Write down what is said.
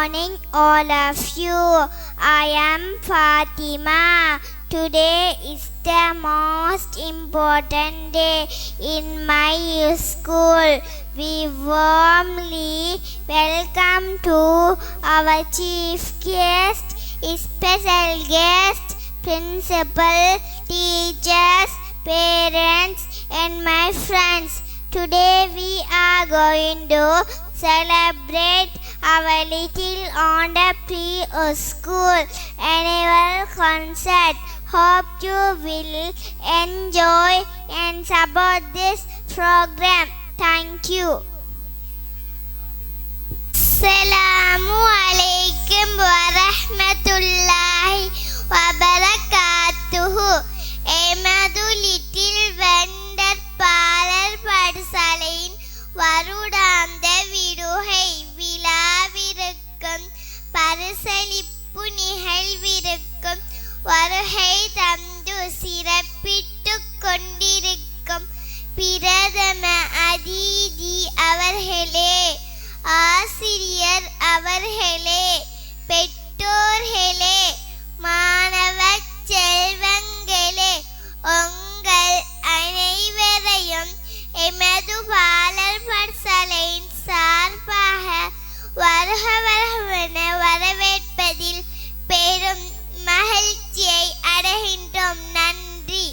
morning, all of you. I am Fatima. Today is the most important day in my school. We warmly welcome to our chief guest, special guest, principal, teachers, parents, and my friends. Today we are going to celebrate our little Onda Pre-School annual concert. Hope you will enjoy and support this program. Thank you. Assalamu alaikum wa rahmatullahi wa barakatuhu. Emadu little vendor parlor padusalain வருடாந்த விடுகை விழாவிருக்கும் பரிசளிப்பு நிகழ்விருக்கும் வருகை தந்து சிறப்பிட்டு கொண்டிருக்கும் பிரதம அதிதி அவர்களே, ஆசிரியர் அவர்களே, பெற்றோர்களே, மாணவ செல்வங்களே, உங்கள் அனைவரையும் எமது பாலர் பட்சலையின் சார்பாக வருக வருகவென வரவேற்பதில் பெரும் மகிழ்ச்சியை அடைகின்றோம். நன்றி.